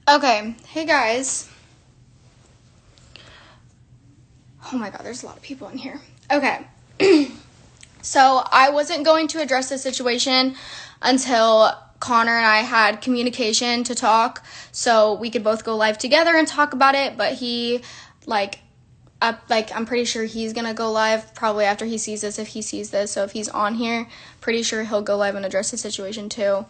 Okay, hey guys. Oh my god, there's a lot of people in here. Okay. So I wasn't going to address this situation until Connor and I had communication to talk so we could both go live together and talk about it, but he I'm pretty sure he's gonna go live probably after he sees this, if he sees this. So if he's on here, pretty sure he'll go live and address the situation too.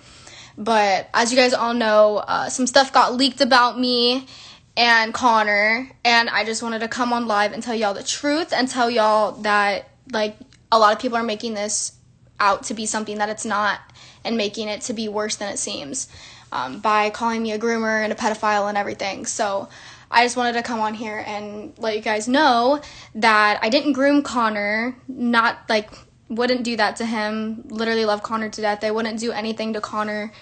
But as you guys all know, some stuff got leaked about me and Connor, and I just wanted to come on live and tell y'all the truth and tell y'all that, like, a lot of people are making this out to be something that it's not and making it to be worse than it seems by calling me a groomer and a pedophile and everything. So I just wanted to come on here and let you guys know that I didn't groom Connor, wouldn't do that to him, literally love Connor to death. I wouldn't do anything to Connor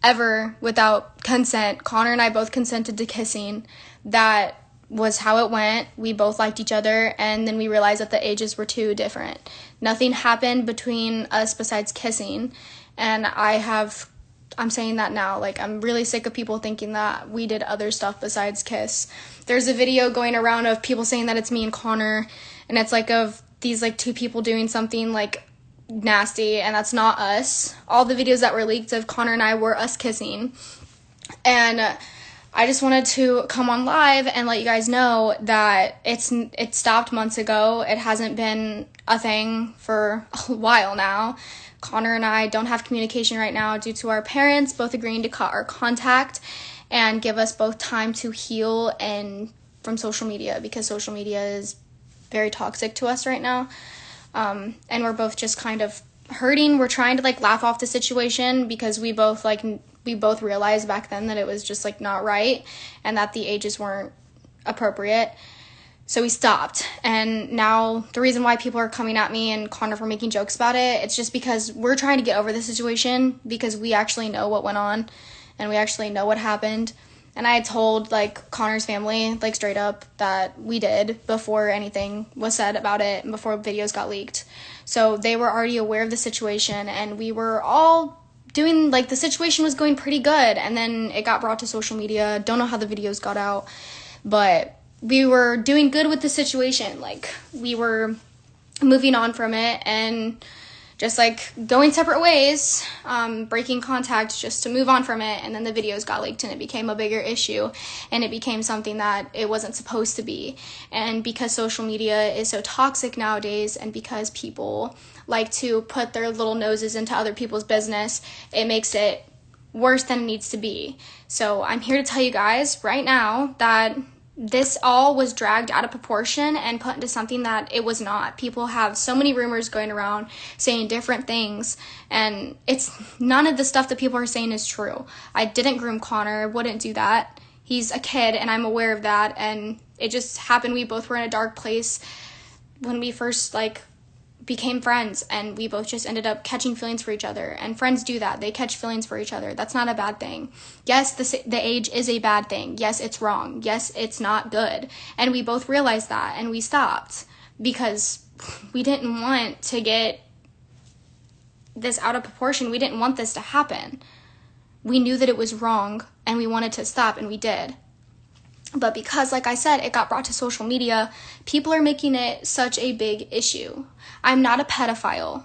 ever without consent. Connor and I both consented to kissing. That was how it went. We both liked each other, and then we realized that the ages were too different. Nothing happened between us besides kissing, and I'm saying that now. Like, I'm really sick of people thinking that we did other stuff besides kiss. There's a video going around of people saying that it's me and Connor, and it's like of these like two people doing something like nasty, and that's not us. All the videos that were leaked of Connor and I were us kissing. And I just wanted to come on live and let you guys know that it stopped months ago. It hasn't been a thing for a while now. Connor and I don't have communication right now due to our parents both agreeing to cut our contact and give us both time to heal and from social media, because social media is very toxic to us right now. And we're both just kind of hurting. We're trying to laugh off the situation because we both realized back then that it was just not right and that the ages weren't appropriate. So we stopped. And now the reason why people are coming at me and Connor for making jokes about it, it's just because we're trying to get over the situation, because we actually know what went on and we actually know what happened. And I had told Connor's family straight up that we did before anything was said about it and before videos got leaked. So they were already aware of the situation, and we were all doing the situation was going pretty good, and then it got brought to social media. Don't know how the videos got out, but we were doing good with the situation. We were moving on from it and just going separate ways, breaking contact just to move on from it. And then the videos got leaked and it became a bigger issue, and it became something that it wasn't supposed to be. And because social media is so toxic nowadays, and because people like to put their little noses into other people's business, it makes it worse than it needs to be. So I'm here to tell you guys right now that this all was dragged out of proportion and put into something that it was not. People have so many rumors going around saying different things, and it's none of the stuff that people are saying is true. I didn't groom Connor, wouldn't do that. He's a kid, and I'm aware of that, and it just happened. We both were in a dark place when we first became friends, and we both just ended up catching feelings for each other. And friends do that. They catch feelings for each other. That's not a bad thing. Yes, the age is a bad thing. Yes, it's wrong. Yes, it's not good. And we both realized that, and we stopped because we didn't want to get this out of proportion. We didn't want this to happen. We knew that it was wrong, and we wanted to stop, and we did. But because, like I said, it got brought to social media, people are making it such a big issue. I'm not a pedophile.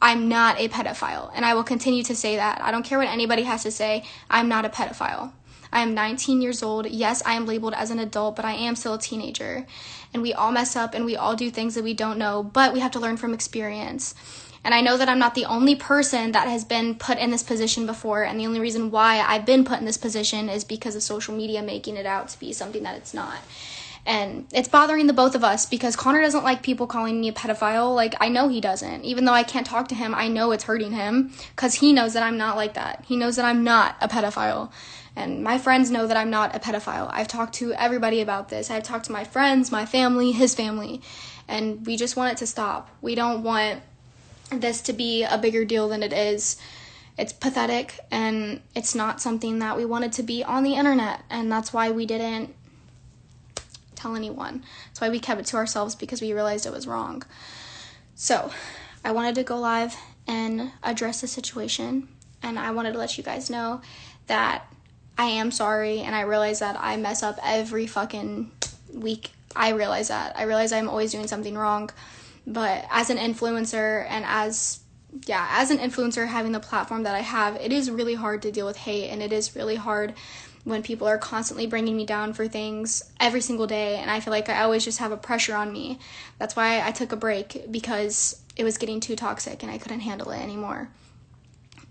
I'm not a pedophile, and I will continue to say that. I don't care what anybody has to say. I'm not a pedophile. I am 19 years old. Yes, I am labeled as an adult, but I am still a teenager. And we all mess up, and we all do things that we don't know, but we have to learn from experience. And I know that I'm not the only person that has been put in this position before, and the only reason why I've been put in this position is because of social media making it out to be something that it's not. And it's bothering the both of us, because Connor doesn't like people calling me a pedophile. I know he doesn't. Even though I can't talk to him, I know it's hurting him, because he knows that I'm not like that. He knows that I'm not a pedophile. And my friends know that I'm not a pedophile. I've talked to everybody about this. I've talked to my friends, my family, his family. And we just want it to stop. We don't want this to be a bigger deal than it is. It's pathetic, and it's not something that we wanted to be on the internet, and that's why we didn't tell anyone. That's why we kept it to ourselves, because we realized it was wrong. So I wanted to go live and address the situation, and I wanted to let you guys know that I am sorry, and I realize that I mess up every fucking week. I realize that. I realize I'm always doing something wrong. But as an influencer and as an influencer having the platform that I have, it is really hard to deal with hate, and it is really hard when people are constantly bringing me down for things every single day, and I feel like I always just have a pressure on me. That's why I took a break, because it was getting too toxic and I couldn't handle it anymore.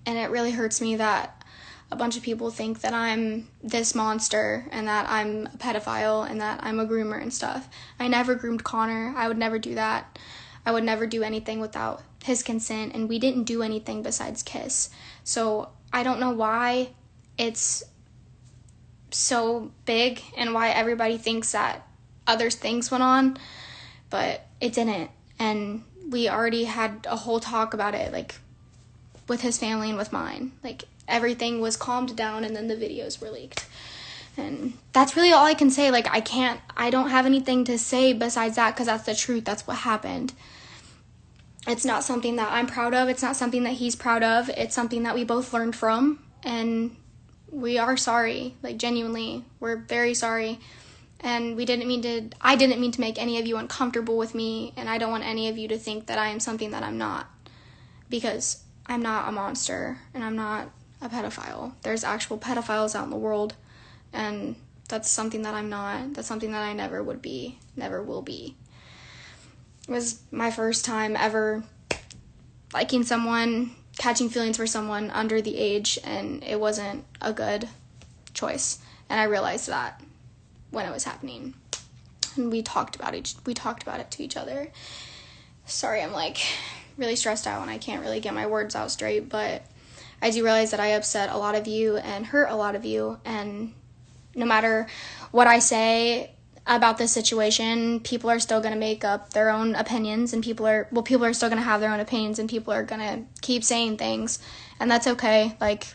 And it really hurts me that a bunch of people think that I'm this monster and that I'm a pedophile and that I'm a groomer and stuff. I never groomed Connor. I would never do that. I would never do anything without his consent, and we didn't do anything besides kiss. So I don't know why it's so big and why everybody thinks that other things went on, but it didn't. And we already had a whole talk about it, like with his family and with mine. Like everything was calmed down, and then the videos were leaked. And that's really all I can say. Like I don't have anything to say besides that, because that's the truth. That's what happened. It's not something that I'm proud of. It's not something that he's proud of. It's something that we both learned from, and we are sorry. Like, genuinely, we're very sorry. And I didn't mean to make any of you uncomfortable with me, and I don't want any of you to think that I am something that I'm not, because I'm not a monster, and I'm not a pedophile. There's actual pedophiles out in the world, and that's something that I'm not. That's something that I never would be, never will be. It was my first time ever liking someone, catching feelings for someone under the age, and it wasn't a good choice. And I realized that when it was happening. And we talked about it to each other. Sorry, I'm like really stressed out and I can't really get my words out straight, but I do realize that I upset a lot of you and hurt a lot of you, and no matter what I say about this situation, people are still going to make up their own opinions, and people are still going to have their own opinions, and people are going to keep saying things, and that's okay. Like,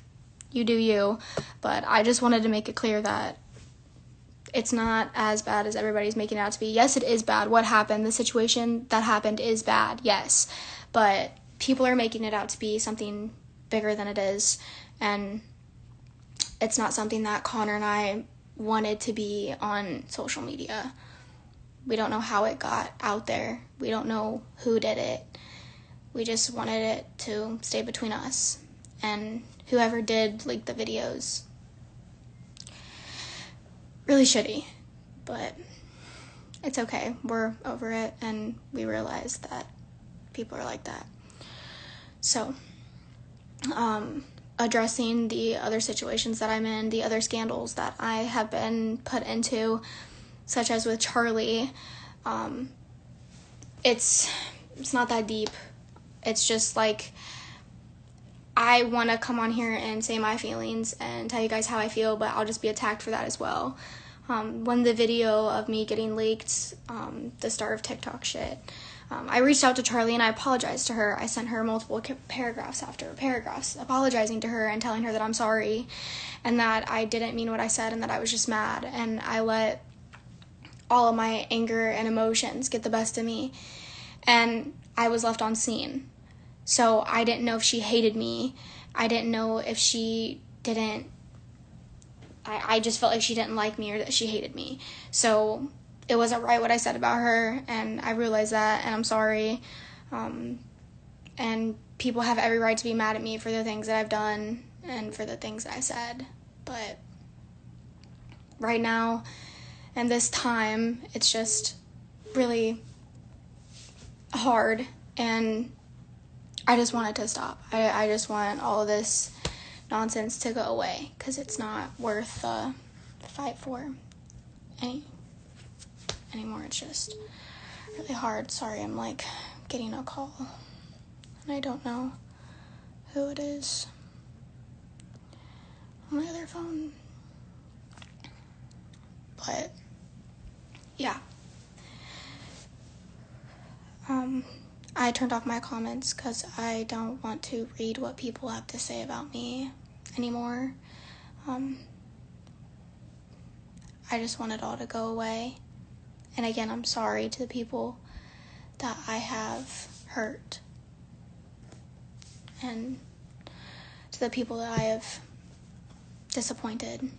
you do you. But I just wanted to make it clear that it's not as bad as everybody's making it out to be. Yes, it is bad. What happened, the situation that happened is bad, yes. But people are making it out to be something bigger than it is, and it's not something that Connor and I wanted to be on social media. We don't know how it got out there. We don't know who did it. We just wanted it to stay between us. And whoever did leak the videos, really shitty. But it's okay. We're over it, and we realize that people are like that. So, addressing the other situations that I'm in, the other scandals that I have been put into, such as with Charli, it's not that deep. It's just like, I want to come on here and say my feelings and tell you guys how I feel, but I'll just be attacked for that as well. When the video of me getting leaked, the start of TikTok shit, I reached out to Charli and I apologized to her. I sent her multiple paragraphs after paragraphs apologizing to her and telling her that I'm sorry and that I didn't mean what I said and that I was just mad, and I let all of my anger and emotions get the best of me, and I was left on scene. So I didn't know if she hated me. I didn't know if she didn't, I just felt like she didn't like me or that she hated me. So it wasn't right what I said about her, and I realized that, and I'm sorry. And people have every right to be mad at me for the things that I've done and for the things that I said. But right now, and this time, it's just really hard, and I just want it to stop. I just want all of this nonsense to go away, because it's not worth the fight for anymore. It's just really hard. Sorry, I'm like getting a call and I don't know who it is on my other phone, but yeah. I turned off my comments because I don't want to read what people have to say about me anymore. I just want it all to go away. And again, I'm sorry to the people that I have hurt, and to the people that I have disappointed.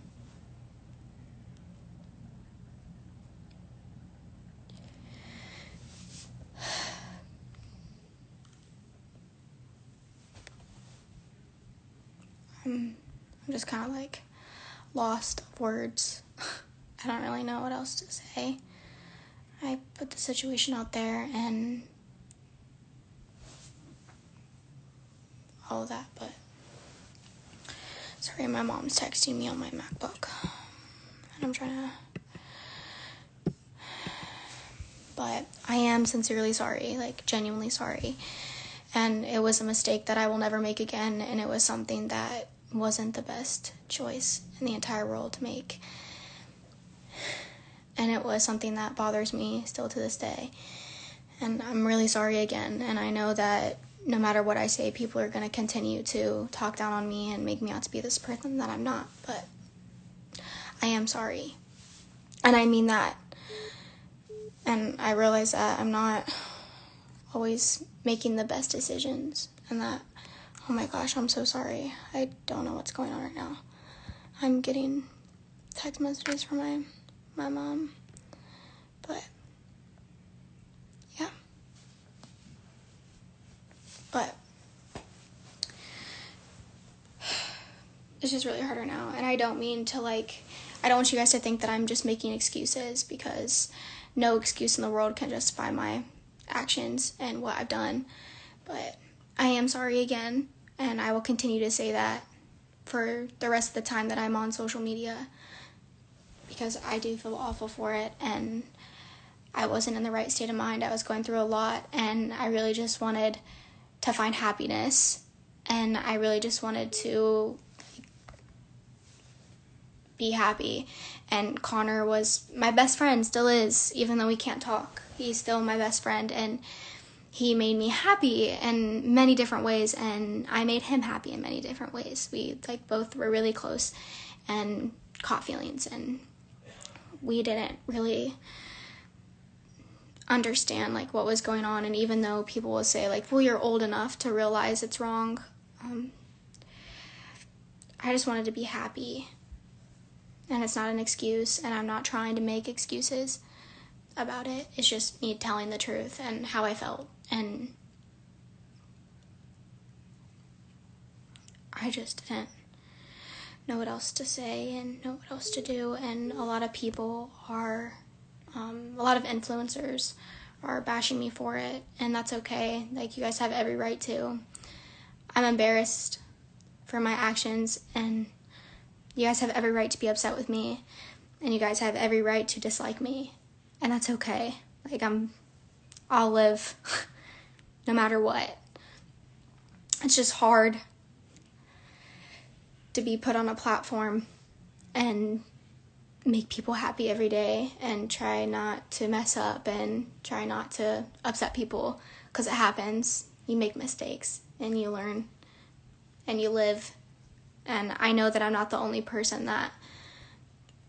I'm just kind of like lost of words. I don't really know what else to say. I put the situation out there and all of that, but sorry, my mom's texting me on my MacBook, and I'm trying to, but I am sincerely sorry, like genuinely sorry, and it was a mistake that I will never make again, and it was something that wasn't the best choice in the entire world to make, and it was something that bothers me still to this day, and I'm really sorry again, and I know that no matter what I say, people are going to continue to talk down on me and make me out to be this person that I'm not, but I am sorry, and I mean that, and I realize that I'm not always making the best decisions, and that, oh my gosh, I'm so sorry. I don't know what's going on right now. I'm getting text messages from my mom, but yeah. But it's just really hard right now, and I don't mean to, like, I don't want you guys to think that I'm just making excuses, because no excuse in the world can justify my actions and what I've done, but I am sorry again, and I will continue to say that for the rest of the time that I'm on social media, because I do feel awful for it, and I wasn't in the right state of mind. I was going through a lot, and I really just wanted to find happiness, and I really just wanted to be happy, and Connor was my best friend, still is, even though we can't talk. He's still my best friend, and he made me happy in many different ways, and I made him happy in many different ways. We, like, both were really close and caught feelings, and we didn't really understand, like, what was going on, and even though people will say, like, well, you're old enough to realize it's wrong, I just wanted to be happy, and it's not an excuse, and I'm not trying to make excuses about it. It's just me telling the truth and how I felt, and I just didn't know what else to say and know what else to do, and a lot of people are, a lot of influencers are bashing me for it, and that's okay. Like, you guys have every right to. I'm embarrassed for my actions, and you guys have every right to be upset with me, and you guys have every right to dislike me, and that's okay. Like, I'll live no matter what. It's just hard to be put on a platform and make people happy every day and try not to mess up and try not to upset people, because it happens. You make mistakes and you learn and you live, and I know that I'm not the only person that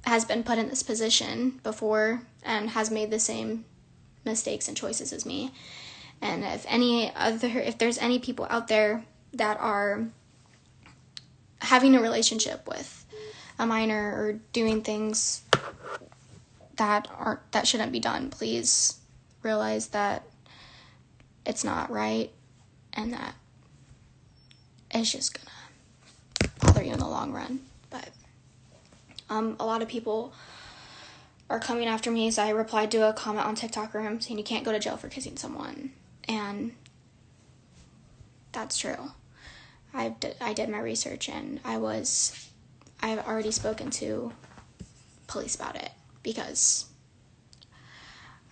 has been put in this position before and has made the same mistakes and choices as me. And if there's any people out there that are having a relationship with a minor or doing things that shouldn't be done, please realize that it's not right, and that it's just gonna bother you in the long run. But a lot of people are coming after me, so I replied to a comment on TikTok room saying you can't go to jail for kissing someone, and that's true. I did my research, and I've already spoken to police about it, because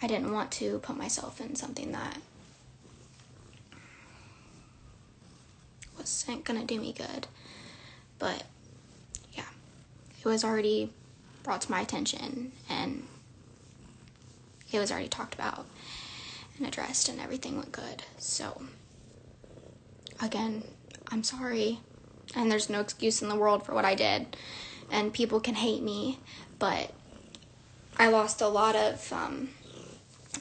I didn't want to put myself in something that wasn't gonna do me good. But yeah, it was already brought to my attention, and it was already talked about and addressed, and everything went good. So again, I'm sorry, and there's no excuse in the world for what I did, and people can hate me, but I lost a lot of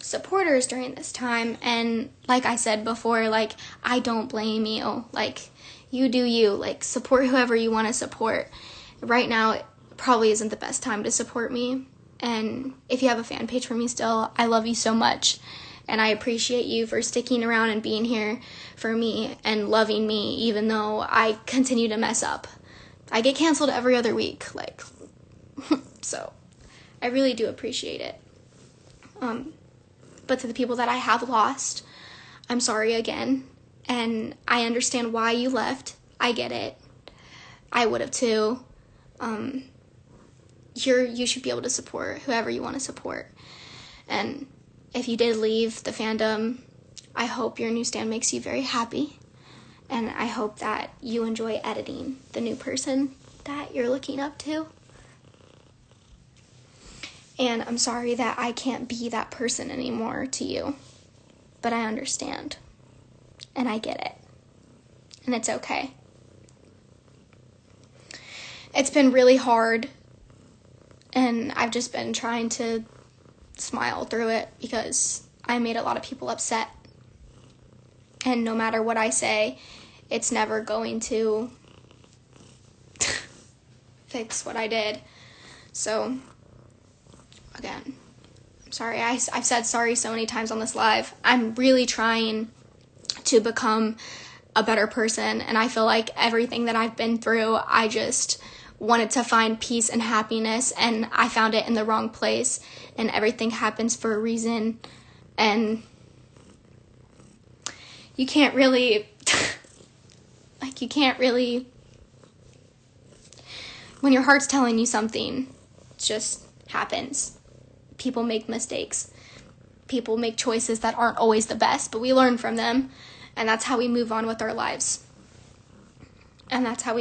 supporters during this time, and like I said before, like, I don't blame you. Like, you do you. Like, support whoever you want to support, right now it probably isn't the best time to support me. And if you have a fan page for me still, I love you so much. And I appreciate you for sticking around and being here for me and loving me, even though I continue to mess up. I get canceled every other week, like, so I really do appreciate it. But to the people that I have lost, I'm sorry again. And I understand why you left. I get it. I would have too. You should be able to support whoever you want to support. And if you did leave the fandom, I hope your new stand makes you very happy. And I hope that you enjoy editing the new person that you're looking up to. And I'm sorry that I can't be that person anymore to you. But I understand. And I get it. And it's okay. It's been really hard. And I've just been trying to smile through it because I made a lot of people upset. And no matter what I say, it's never going to fix what I did. So, again, I'm sorry. I've said sorry so many times on this live. I'm really trying to become a better person. And I feel like everything that I've been through, I just wanted to find peace and happiness, and I found it in the wrong place, and everything happens for a reason, and you can't really, when your heart's telling you something, it just happens. People make mistakes. People make choices that aren't always the best, but we learn from them, and that's how we move on with our lives. And that's how we